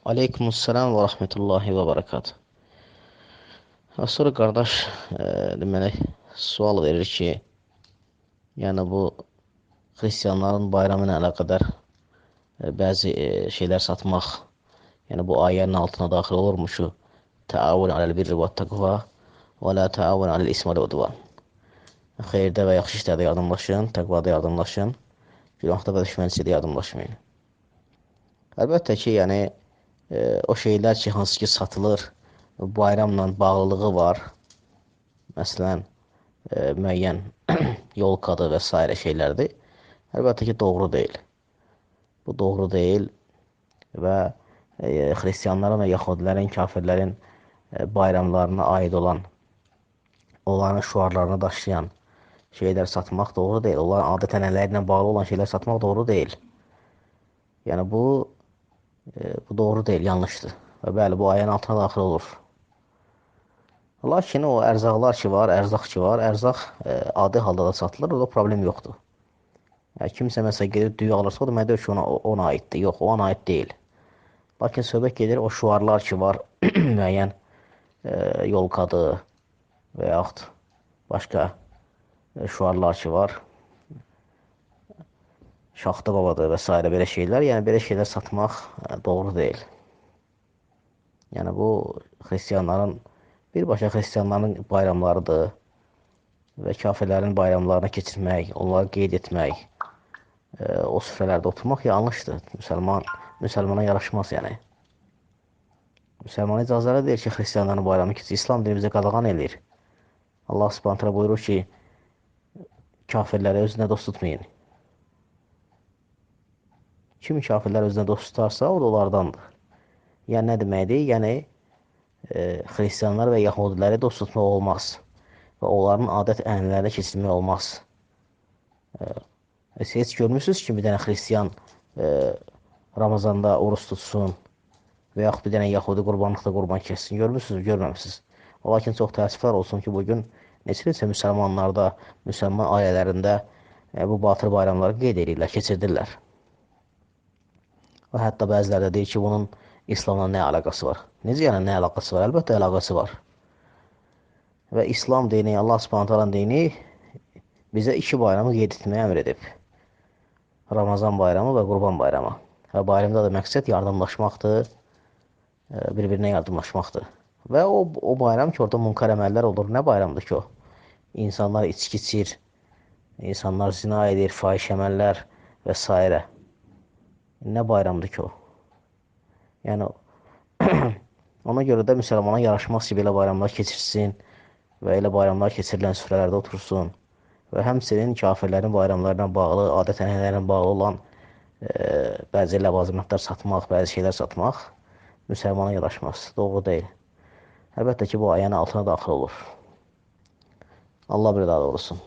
Aleykümselam və rəhmətullahi və bərəkatuhu. Sonra qardaş deməli sual verir ki, yəni bu xristianların bayramı ilə əlaqədar bəzi şeylər satmaq, yəni bu ayənin altına daxil olurmuş şu təavun aləl birri və təqva və la təavun aləl ismi və udvan. Xeyirdə və yaxşı işlərdə yardımlaşın, təqvada yardımlaşın, günahda və düşmənçilikdə yardımlaşmayın. Əlbəttə ki, yəni o şeylər ki, hansı ki satılır, bayramla bağlılığı var. Məsələn, müəyyən yolkadı və s. şeylərdir. Əlbəttə ki, doğru deyil. Bu doğru deyil və xristianların və yahudilərin, kafirlərin bayramlarına aid olan, onların şüarlarını daşıyan şeylər satmaq doğru deyil. Onların adət-ənənələri ilə bağlı olan şeylər satmaq doğru deyil. Yəni bu doğru deyil, yanlışdır. Və bəli, bu ayənin altına daxil olur. Lakin o ərzaqlar ki var, ərzaq adi halda da satılır, o da problem yoxdur. Yəni, kimsə məsələn gedib düyü alırsa, o demək deyir ki, ona aiddir. Yox, o ona aid deyil. Lakin söhbət gedir, o şüarlar ki var, müəyyən yolkadı və yaxud başqa şüarlar ki var, Şaxta babadır və s. belə şeylər, yəni belə şeylər satmaq doğru deyil. Yəni bu xristianların, birbaşa xristianların bayramlarıdır və kafirlərin bayramlarına keçirmək, onları qeyd etmək, o süfrələrdə oturmaq yanlışdır. Müsəlmana yaraşmaz yəni. Müsəlmana icazəli deyir ki, xristianların bayramı keçir. İslam dinimizə qadağan edir. Allah Subhanahu buyurur ki, kafirləri özünə dost tutmayın. Kim kafirlər özünə dost tutarsa, o da onlardandır. Yəni, nə deməkdir? Yəni, xristianlar və yahudiləri dost tutmaq olmaz. Və onların adət-ənənələrini keçirmək olmaz. Siz heç görmürsünüz ki, bir dənə xristian Ramazanda oruç tutsun və yaxud bir dənə yahudi qurbanlıqda qurban kessin. Görmürsünüz, görməmişsiniz. Lakin çox təəssüflər olsun ki, bugün neçə müsəlmanlarda, müsəlman ailələrində bu batır bayramları qeyd edirlər, keçirdirlər. Və hətta bəziləri də deyir ki, bunun İslamla nə əlaqəsi var? Necə yəni nə əlaqəsi var? Əlbəttə əlaqəsi var. Və İslam dini, Allah Subhanahu dini bizə iki bayramı qeyd etməyə əmr edib. Ramazan bayramı və Qurban bayramı. Və bayramda da məqsəd yardımlaşmaqdır, bir-birinə yardımlaşmaqdır. Və o bayram ki, orada münkar əməllər olur. Nə bayramdır ki o? İnsanlar içki içir, insanlar zina edir, fahiş əməllər və s. Nə bayramdır ki o? Yəni, ona görə də müsəlmana yaraşmaz ki, belə bayramlar keçirsin və elə bayramlar keçirilən süfrələrdə otursun və həmçinin kafirlərin bayramlarına bağlı, adət-ənənələrlə bağlı olan bəzi ləvazimatlar satmaq, bəzi şeylər satmaq müsəlmana yaraşmaz. Doğru deyil. Əlbəttə ki, bu ayənin altına daxil olur. Allah bir daha doğrusun.